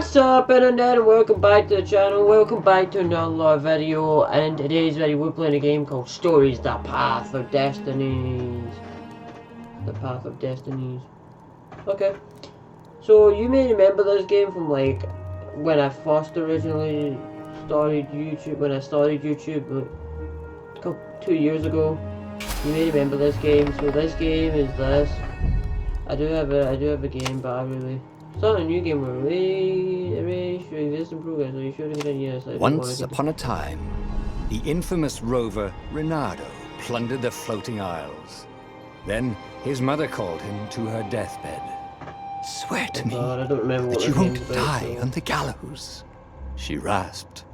What's up, internet, and welcome back to the channel. Welcome back to another video. And in today's video, we're playing a game called Stories: The Path of Destinies. The Path of Destinies. Okay. So you may remember this game from like when I first originally started YouTube. When I started YouTube like 2 years ago. You may remember this game. So this game is this. I do have a game, but I really. Starting a new game where we showing this in progress, so you should continue. Yes, once upon a time, the infamous rover Reynardo plundered the floating isles. Then his mother called him to her deathbed. Swear to me that you won't die on the gallows, she rasped.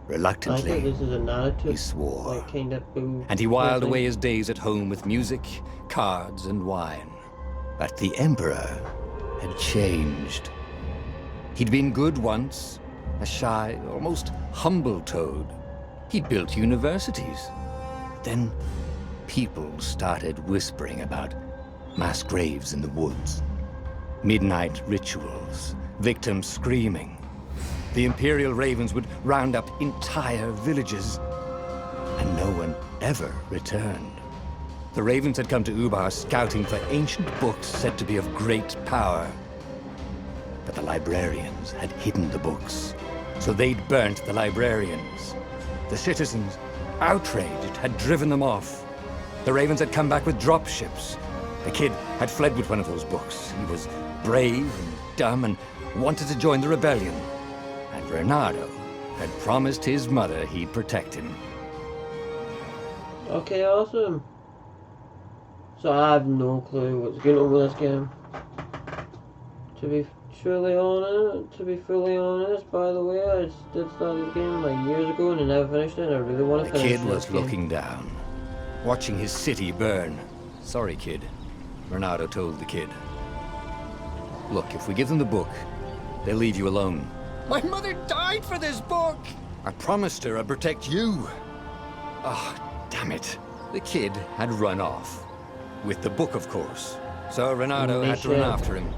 Reluctantly, he swore, like, and he whiled away his days at home with music, cards, and wine. But the Emperor had changed. He'd been good once, a shy, almost humble toad. He'd built universities. Then people started whispering about mass graves in the woods, midnight rituals, victims screaming. The Imperial Ravens would round up entire villages, and no one ever returned. The Ravens had come to Ubar scouting for ancient books said to be of great power. But the librarians had hidden the books, so they'd burnt the librarians. The citizens, outraged, had driven them off. The Ravens had come back with dropships. The kid had fled with one of those books. He was brave and dumb and wanted to join the rebellion. And Reynardo had promised his mother he'd protect him. Okay, awesome. So I have no clue what's going on with this game. To be fully honest, by the way, I did start this game like years ago and I never finished it, and I really want to finish it. The kid was looking down, watching his city burn. Sorry, kid, Reynardo told the kid. Look, if we give them the book, they'll leave you alone. My mother died for this book! I promised her I'd protect you. Oh, damn it. The kid had run off. With the book, of course. So Reynardo had to run after him.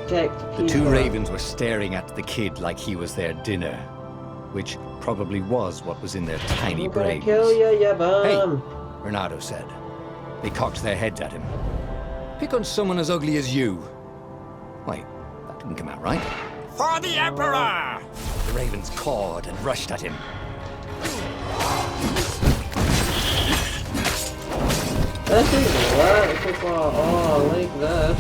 The two ravens were staring at the kid like he was their dinner, which probably was what was in their tiny brains. Kill you, you bum. Hey, Reynardo said. They cocked their heads at him. Pick on someone as ugly as you. Wait. Didn't come out right. For the Emperor! The ravens cawed and rushed at him. This is a lot so far. Oh, I like this.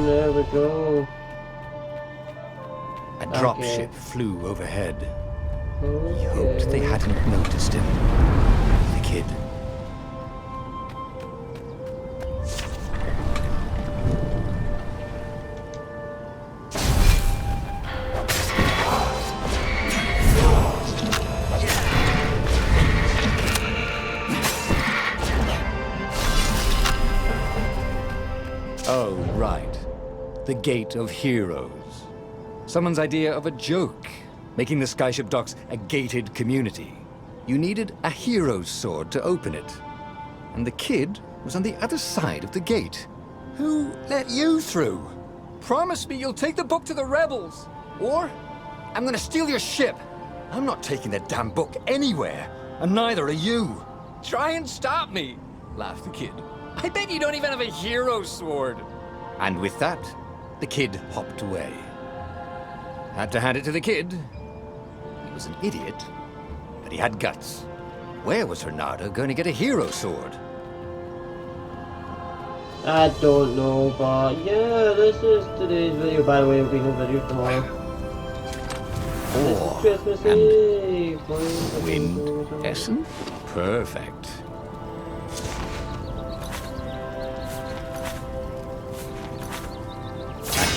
There we go. A dropship flew overhead. He hoped they hadn't noticed him. The kid. Oh, right. The Gate of Heroes. Someone's idea of a joke, making the skyship docks a gated community. You needed a hero's sword to open it. And the kid was on the other side of the gate. Who let you through? Promise me you'll take the book to the rebels, or I'm gonna steal your ship. I'm not taking that damn book anywhere, and neither are you. Try and stop me, laughed the kid. I bet you don't even have a hero sword. And with that, the kid hopped away. Had to hand it to the kid. He was an idiot, but he had guts. Where was Reynardo going to get a hero sword? I don't know, but yeah, this is today's video. By the way, there'll be no video tomorrow. Or Christmas Eve. Wind essence? Perfect.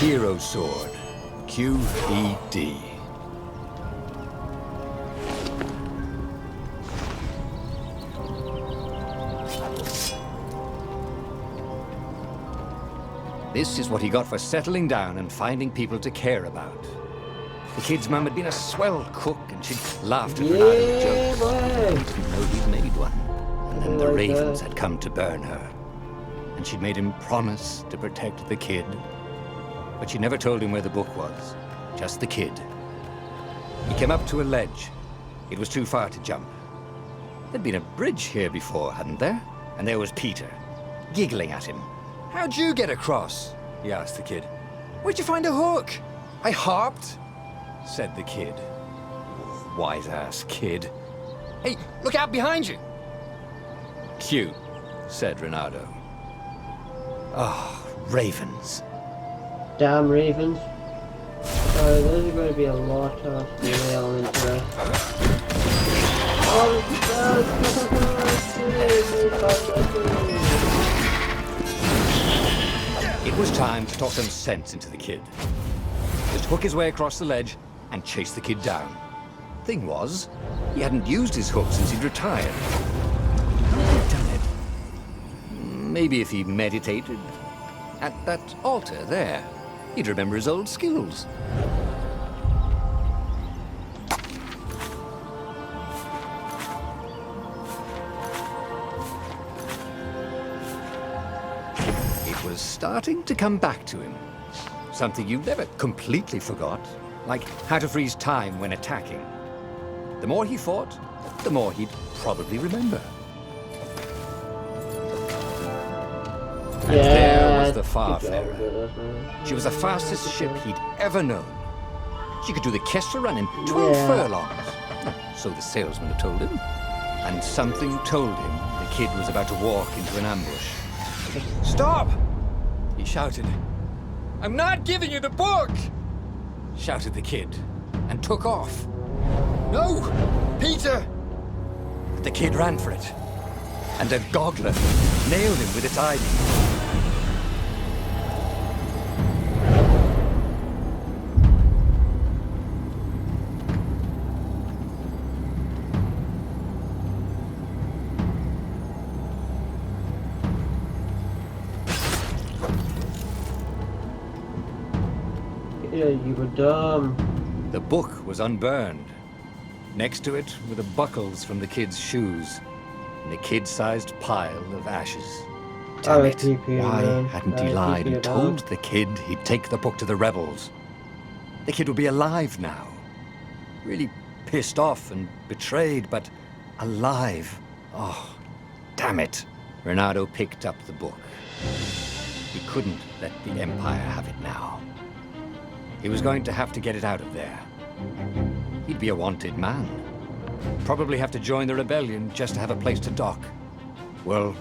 Hero Sword. QED. This is what he got for settling down and finding people to care about. The kid's mum had been a swell cook, and she'd laughed at Renado's jokes. He didn't know he'd made one. And then the ravens had come to burn her. And she'd made him promise to protect the kid. But she never told him where the book was. Just the kid. He came up to a ledge. It was too far to jump. There'd been a bridge here before, hadn't there? And there was Peter, giggling at him. "How'd you get across?" he asked the kid. "Where'd you find a hook?" "I hopped," said the kid. Wise-ass kid. "Hey, look out behind you!" "Cute," said Renato. Oh, ravens. Damn ravens. Oh, this is going to be a lot of real interest. It was time to talk some sense into the kid. Just hook his way across the ledge and chase the kid down. Thing was, he hadn't used his hook since he'd retired. How had he done it? Maybe if he meditated at that altar there, he'd remember his old skills. It was starting to come back to him. Something you never completely forgot, like how to freeze time when attacking. The more he fought, the more he'd probably remember. And there was the Farfarer. She was the fastest ship he'd ever known. She could do the Kessel Run in 12 furlongs. So the salesman had told him. And something told him the kid was about to walk into an ambush. "Stop!" he shouted. "I'm not giving you the book!" shouted the kid, and took off. "No! Peter!" The kid ran for it, and a goggler nailed him with its ivy. Yeah, you were dumb. The book was unburned. Next to it were the buckles from the kid's shoes, and a kid-sized pile of ashes. Damn it, why hadn't he lied and told the kid he'd take the book to the rebels? The kid would be alive now. Really pissed off and betrayed, but alive. Oh, damn it. Renato picked up the book. He couldn't let the Empire have it now. He was going to have to get it out of there. He'd be a wanted man. Probably have to join the rebellion just to have a place to dock. Well,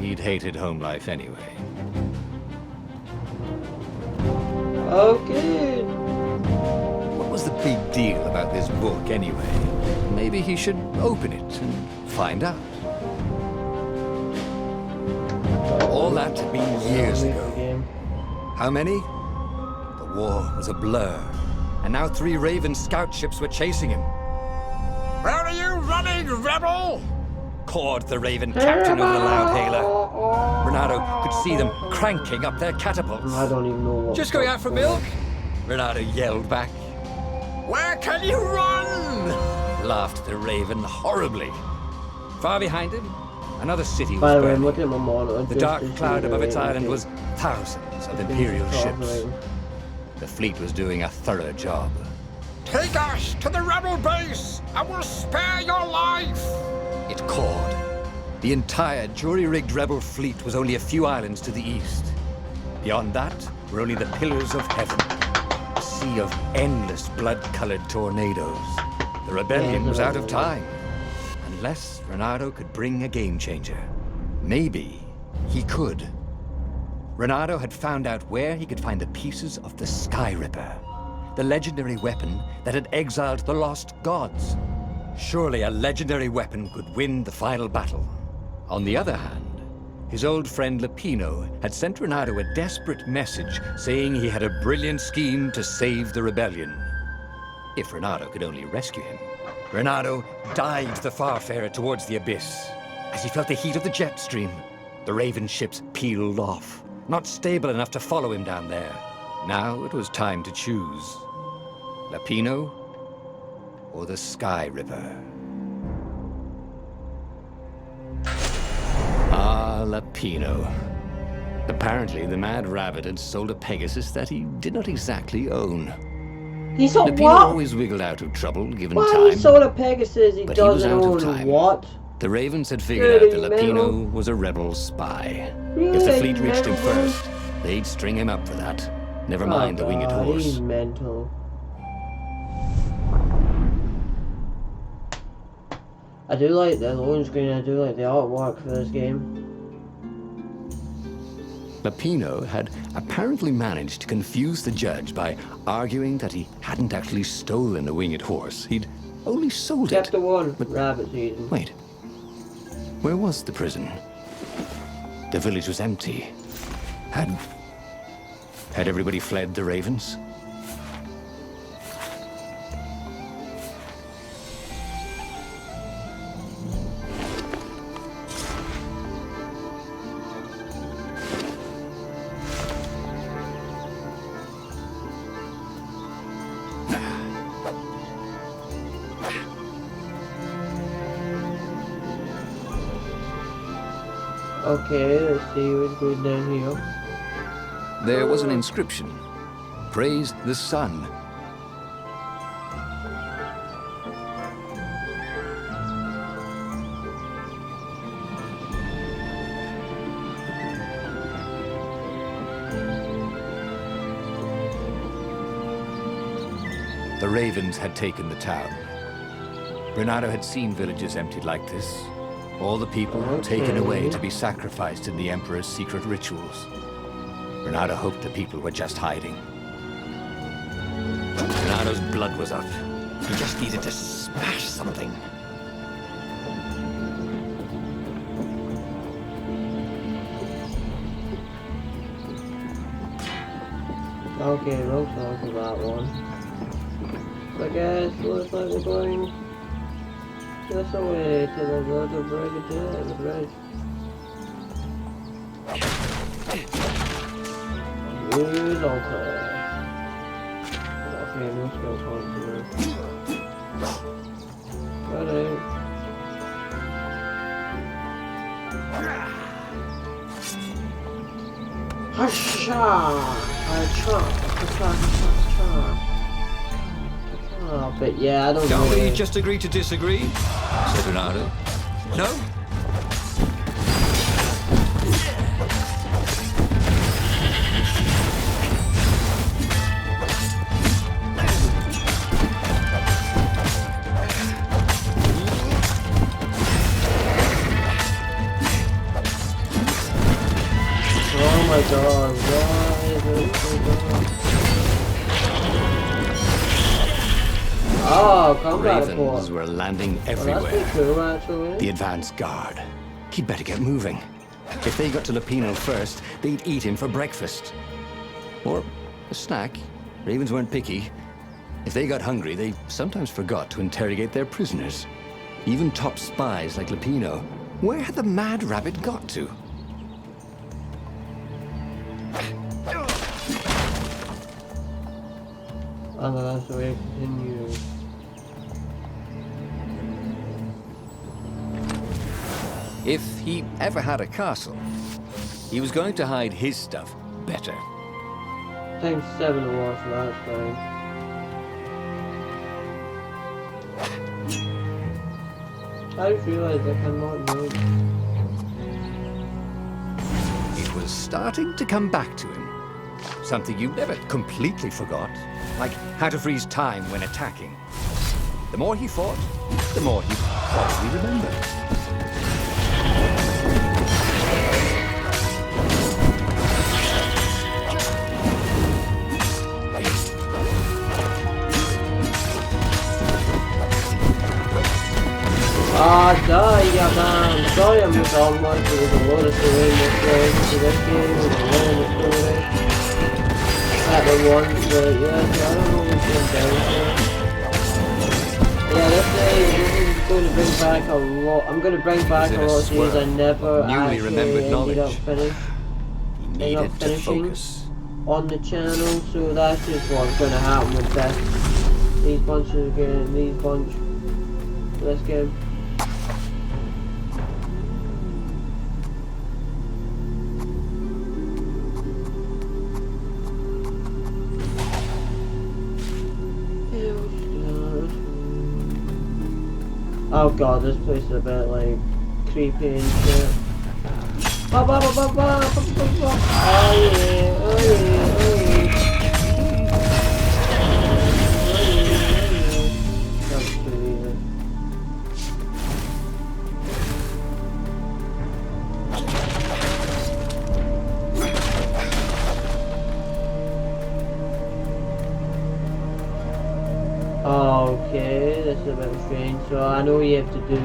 he'd hated home life anyway. Okay. What was the big deal about this book anyway? Maybe he should open it and find out. All that had been years ago. How many? The war was a blur, and now 3 Raven scout ships were chasing him. "Where are you running, rebel?" cawed the Raven captain over the loud hailer. Renato could see them cranking up their catapults. I don't even know what. "Just going out for milk?" Renato yelled back. "Where can you run?" laughed the Raven horribly. Far behind him, another city By was the way, I'm burning. looking at my monitor. The dark cloud above its island was thousands of Imperial ships. The fleet was doing a thorough job. "Take us to the rebel base! I will spare your life!" it called. The entire jury-rigged rebel fleet was only a few islands to the east. Beyond that were only the pillars of heaven, a sea of endless blood-colored tornadoes. The rebellion was out of time, unless Renato could bring a game-changer. Maybe he could. Renato had found out where he could find the pieces of the Sky Ripper, the legendary weapon that had exiled the lost gods. Surely a legendary weapon could win the final battle. On the other hand, his old friend Lapino had sent Renato a desperate message saying he had a brilliant scheme to save the rebellion. If Renato could only rescue him. Renato dived the Farfarer towards the abyss. As he felt the heat of the jet stream, the Raven ships peeled off, not stable enough to follow him down there. Now it was time to choose. Lapino or the Sky Ripper? Ah, Lapino. Apparently, the Mad Rabbit had sold a Pegasus that he did not exactly own. He sold Lapino what? always wiggled out of trouble, given Why time. he sold a Pegasus? He but he was doesn't out of own time. what? The Ravens had figured out that Dirty Lapino metal. was a rebel spy. Really? If the fleet reached him Mental? first, they'd string him up for that. Never mind the winged God, horse. He's mental. I do like the loading screen. I do like the artwork for this game. Lapino had apparently managed to confuse the judge by arguing that he hadn't actually stolen a winged horse. He'd only sold it. Chapter 1, Rabbit Season. Wait. Where was the prison? The village was empty. Had everybody fled the Ravens? Okay, let's see what's going down here. There was an inscription. Praise the sun. The Ravens had taken the town. Renato had seen villages emptied like this. All the people taken away to be sacrificed in the Emperor's secret rituals. Renato hoped the people were just hiding. Renato's blood was up. He just needed to smash something. Okay, looks like that one. I guess looks like we're going this way to the road of Brigadier, the bridge. Good okay. Okay, no skill points here. Ready. Hasha! But yeah, I don't know. Can't we just agree to disagree? Said Renato. No? Oh my god, why is it so bad? Oh, combat Ravens were landing everywhere. Well, that's pretty cool, actually. The advance guard. He'd better get moving. If they got to Lapino first, they'd eat him for breakfast. Or a snack. Ravens weren't picky. If they got hungry, they sometimes forgot to interrogate their prisoners. Even top spies like Lapino. Where had the Mad Rabbit got to? And that's the way it continues. If he ever had a castle, he was going to hide his stuff better. Times 7 awards for that, it's fine. I just realized I cannot move. It was starting to come back to him. Something you never completely forgot, like how to freeze time when attacking. The more he fought, the more he probably remembered. Ah, die, yeah, man. Sorry, I'm just all much. There's a lot of story in this game. To this game, there's a lot of story. At the one, but yeah, so I don't know what's going down here. Yeah, this is going to bring back a lot. I'm going to bring back a lot of series I never actually ended up finishing on the channel. So that's just what's going to happen with this. These bunches again, these bunch. This game. Oh god, this place is a bit like creepy and shit. Oh yeah, oh yeah, oh yeah. That's pretty easy. Okay, this is a bit strange. So I know you have to do...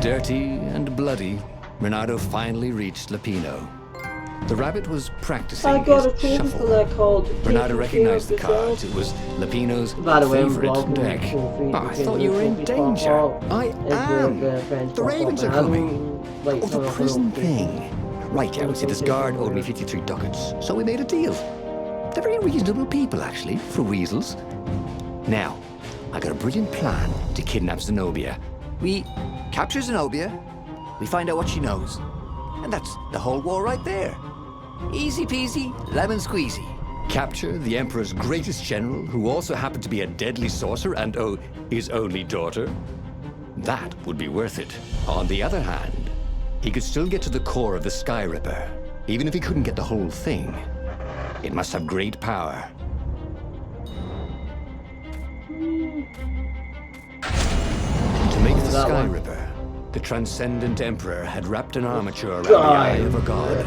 Dirty and bloody, Renato finally reached Lapino. The rabbit was practicing I got a his trophy shuffle. for that called Renato recognized the cards. It was Lapino's favorite deck. Oh, I thought you were in danger. I am. The ravens are coming. Oh, the prison thing. Right, yeah, see, this guard owed me 53 ducats, so we made a deal. They're very reasonable people, actually, for weasels. Now, I got a brilliant plan to kidnap Zenobia. We capture Zenobia, we find out what she knows, and that's the whole war right there. Easy peasy, lemon squeezy. Capture the Emperor's greatest general, who also happened to be a deadly sorcerer and, oh, his only daughter. That would be worth it. On the other hand, he could still get to the core of the Sky Ripper, even if he couldn't get the whole thing. It must have great power. To make the Sky Ripper, the Transcendent Emperor had wrapped an armature around the eye of a god.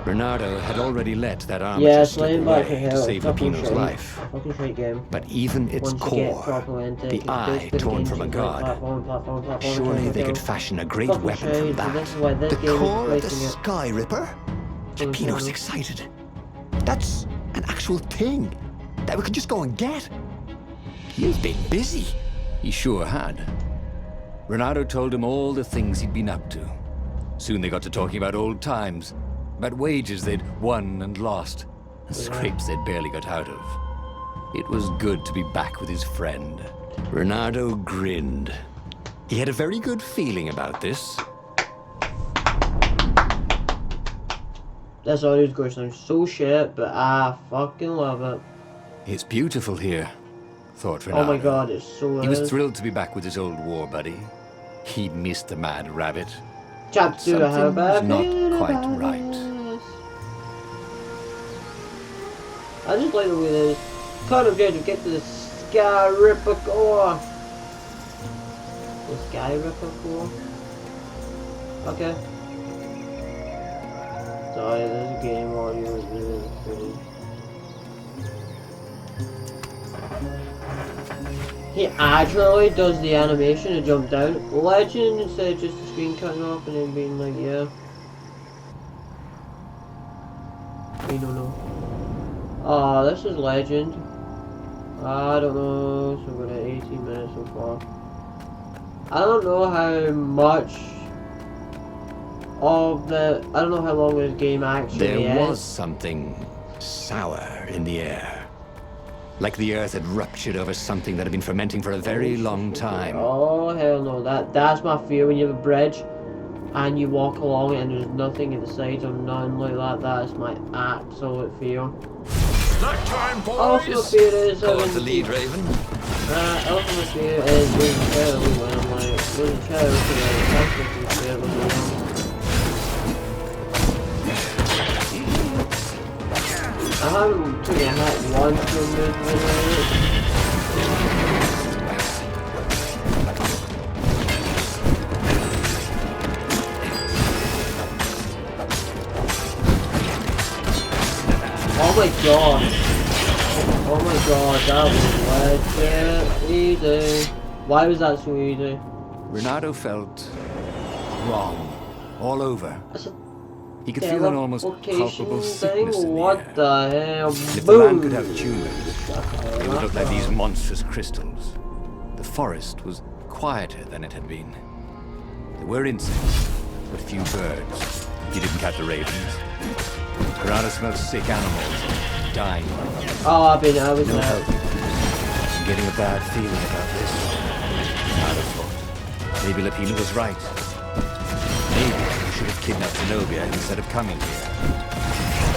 Bernardo had already let that armature slip away to save Lapino's life. But even its core, the eye torn from a god, surely they could fashion a great weapon from that. The core of the Sky Ripper? Lapino's excited. That's an actual thing that we could just go and get. He's been busy. He sure had. Renato told him all the things he'd been up to. Soon they got to talking about old times, about wages they'd won and lost, and scrapes they'd barely got out of. It was good to be back with his friend. Renato grinned. He had a very good feeling about this. This audio's going to sound so shit, but I fucking love it. It's beautiful here, thought Renato. Oh my god, it so is. He was thrilled to be back with his old war buddy. He missed the Mad Rabbit. Chapter 2, how bad not quite right. I just like the way this kind of good to get to the Sky Ripper core. The Sky Ripper core. Okay. Sorry, this game audio is really pretty. He actually does the animation to jump down. Legend instead of just the screen cutting off and then being like, yeah. We don't know. Oh, this is Legend. I don't know. So we're at 18 minutes so far. I don't know how much of the... I don't know how long this game actually is. There was something sour in the air. Like the earth had ruptured over something that had been fermenting for a very long time. Oh, hell no. That's my fear when you have a bridge and you walk along it and there's nothing at the sides or nothing like that. That's my absolute fear. Snack time, boys! Also, fear is... Call the lead, Raven. Also, my fear is losing child when I'm like, losing child today. That's what my fear was. I haven't taken a hit once from this video. Oh my god. Oh my god, that was legit easy. Why was that so easy? Renato felt wrong all over. That's a He could feel an almost teleportation palpable thing? sickness in the What air. the hell? If the Boom! man could have tumors, they would look like these monstrous crystals. The forest was quieter than it had been. There were insects, but few birds. He didn't catch the ravens. Renato smelled sick animals dying. Oh, I was No there. help. I'm getting a bad feeling about this. Renato thought. Maybe Lapina was right. Maybe he should have kidnapped Zenobia instead of coming here.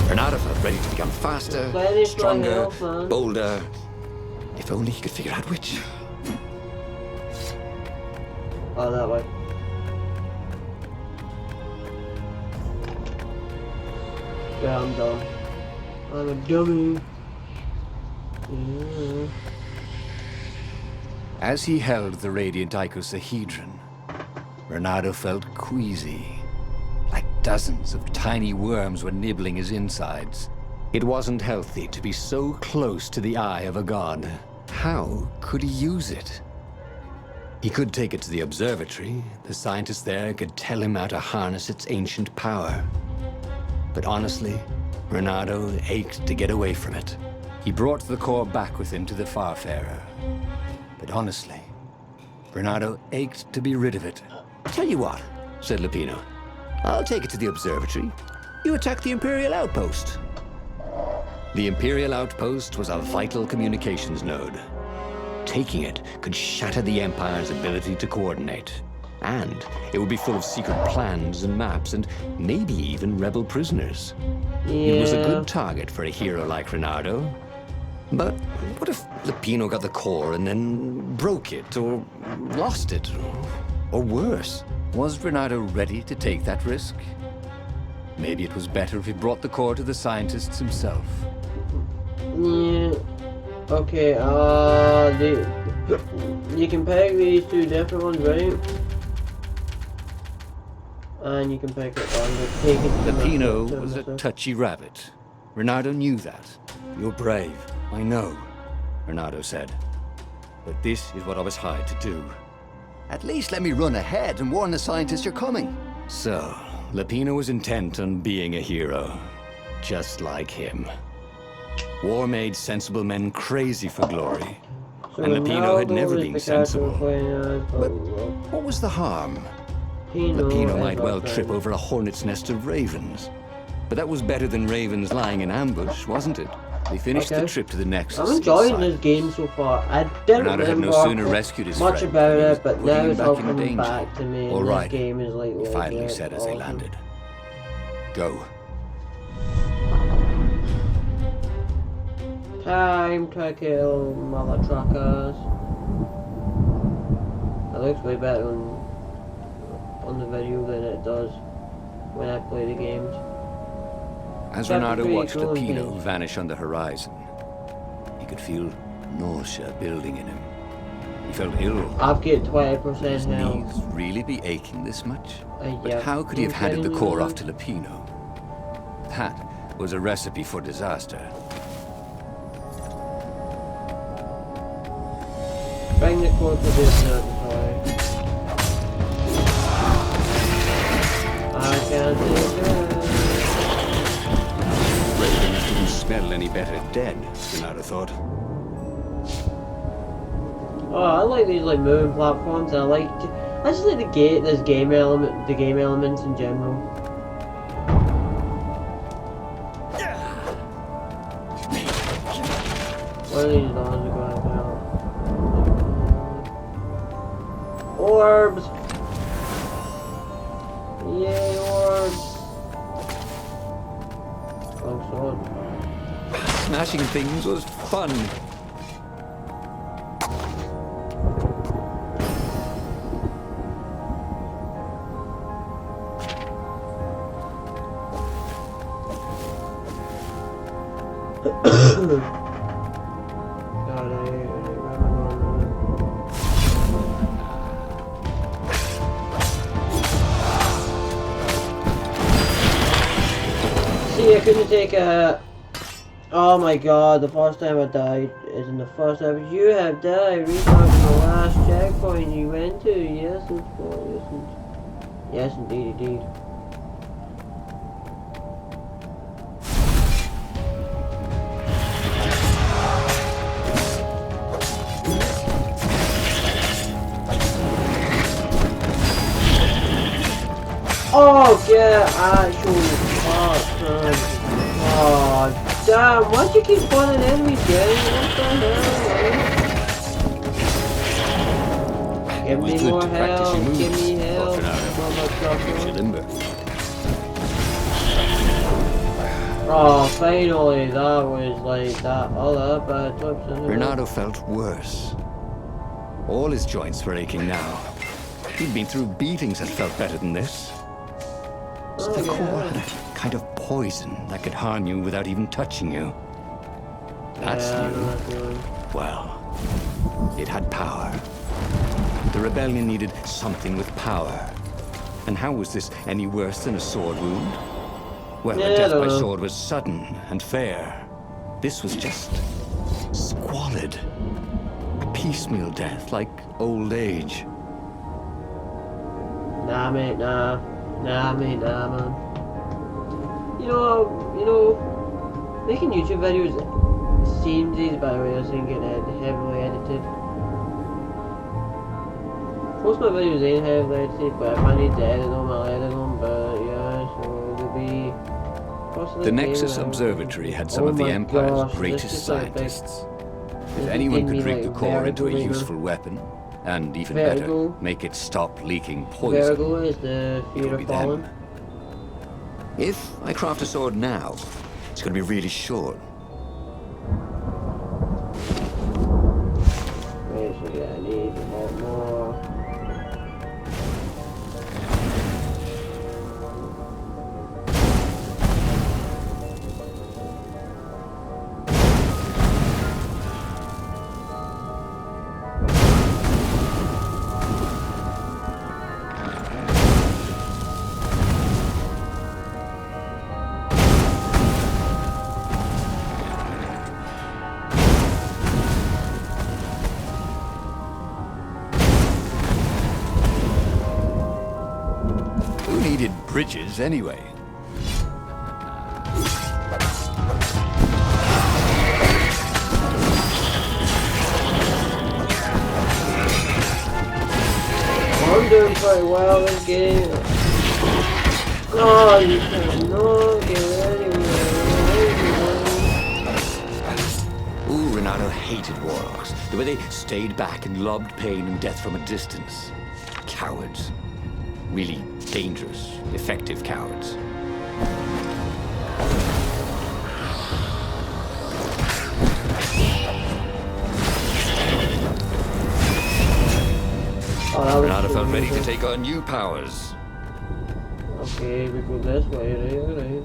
Renato felt ready to become faster, stronger, bolder. If only he could figure out which. Oh, that way. Yeah, I'm done. I'm a dummy. Yeah. As he held the radiant icosahedron, Renato felt queasy. Like dozens of tiny worms were nibbling his insides. It wasn't healthy to be so close to the eye of a god. How could he use it? He could take it to the observatory. The scientists there could tell him how to harness its ancient power. But honestly, Renato ached to get away from it. He brought the core back with him to the Farfarer. But honestly, Renato ached to be rid of it. Tell you what, said Lapino. I'll take it to the observatory. You attack the Imperial outpost. The Imperial outpost was a vital communications node. Taking it could shatter the Empire's ability to coordinate. And it would be full of secret plans and maps and maybe even rebel prisoners. It was a good target for a hero like Renato. But what if Lapino got the core and then broke it or lost it? Or worse, was Renato ready to take that risk? Maybe it was better if he brought the core to the scientists himself. Yeah. Okay, you can pick these two different ones, right? And you can pick it on take it to Lapino was a touchy rabbit. Renato knew that. You're brave, I know, Renato said. But this is what I was hired to do. At least let me run ahead and warn the scientists you're coming. So, Lapino was intent on being a hero, just like him. War made sensible men crazy for glory, and Lapino had never been sensible. But what was the harm? Lapino might well trip over a hornet's nest of ravens. But that was better than ravens lying in ambush, wasn't it? They finished the trip to the Nexus. I'm enjoying this game so far. I didn't Renato had no sooner rescued his much friend about than he it, but was now putting it's him all back in coming danger. back to me. All And right, this game is like he finally legit said as they awesome. landed. Go. Time to kill mother truckers. It looks way better on the video than it does when I play the games. As That's Renato pretty watched cool Lapino indeed. vanish on the horizon, he could feel nausea building in him. He felt ill. I've got His 20% knees health. really be aching this much? But Yeah. how could he have handed the core off to Lapino? That was a recipe for disaster. Bring the core to the observatory. I can't do that. Ravens didn't smell any better dead, Renato thought. Oh, I like these like moving platforms. I just like the game elements in general. What are these doors are going about? Orbs! Yay, orbs! Oh, sword. Smashing things was fun. See, I couldn't take a... Oh my god, the first time I died isn't the first time. You have died. Restart from the last checkpoint you went to. Yes, yes, indeed. Oh, yeah, actually, fuck, man. Oh, damn, why'd you keep spawning enemies, gang? What the hell, man? Give me more health, give me health, motherfucker. Oh, finally, that was like that, all that bad tips in it. Renato felt worse. All his joints were aching now. He'd been through beatings that felt better than this. The core had a kind of poison that could harm you without even touching you. That's new. Well, it had power. The rebellion needed something with power. And how was this any worse than a sword wound? Well, the death by sword was sudden and fair. This was just squalid. A piecemeal death, like old age. Nah, mate, nah. Nah, man. You know, making YouTube videos seems easy, by the way, as in getting heavily edited. Most of my videos ain't heavily edited, but if I need to edit them, I'll edit them, but yeah, so they'll be... The Nexus Observatory had some of the Empire's greatest scientists. If anyone could rig the core into a useful weapon, and even better, make it stop leaking poison, is the it would be them. If I craft a sword now, it's going to be really short. Basically, I need a lot more. Bridges, anyway. I'm doing pretty well this game. Oh, you cannot get anywhere. Ooh, Renato hated warlocks. The way they stayed back and lobbed pain and death from a distance. Cowards. Really dangerous, effective cowards. Renato felt ready to take on new powers. Okay, we go this way, right?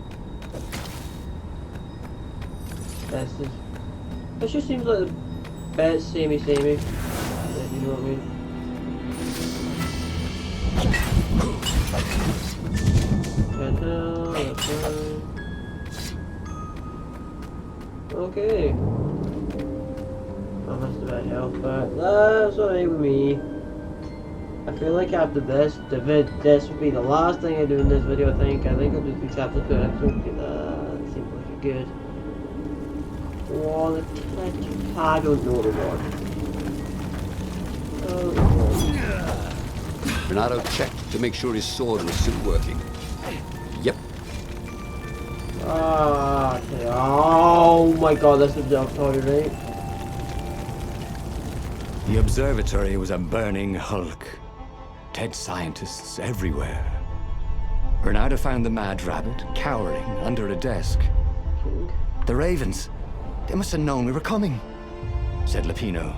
That's just... It just seems like the best samey. You know what I mean? Okay. I must have had health, but that's alright with me. I feel like after this, this would be the last thing I do in this video. I think I'll do 3 chapters per episode. That seems like a good quality. I don't know the word. Renato checked to make sure his sword was still working. Yep. Okay. Oh my god, that's the observatory, right? The observatory was a burning hulk. Dead scientists everywhere. Renato found the mad rabbit cowering under a desk. The ravens. They must have known we were coming, said Lupino.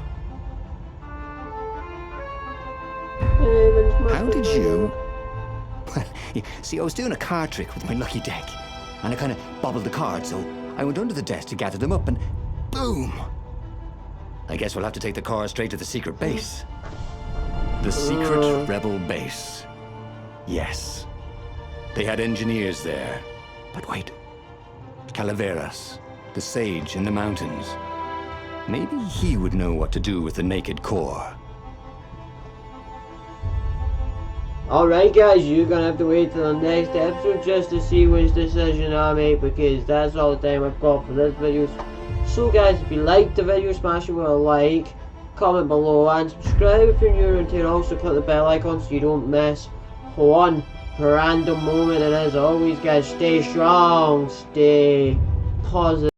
How did you... Well, see, I was doing a card trick with my lucky deck, and I kind of bobbled the cards, so I went under the desk to gather them up, and Boom! I guess we'll have to take the car straight to the secret base. The secret rebel base. Yes. They had engineers there. But wait. Calaveras, the sage in the mountains. Maybe he would know what to do with the naked core. Alright guys, you're gonna have to wait till the next episode just to see which decision I make, because that's all the time I've got for this video. So guys, if you liked the video, smash it with a like, comment below and subscribe if you're new around here. Also click the bell icon so you don't miss one random moment. And as always guys, stay strong, stay positive.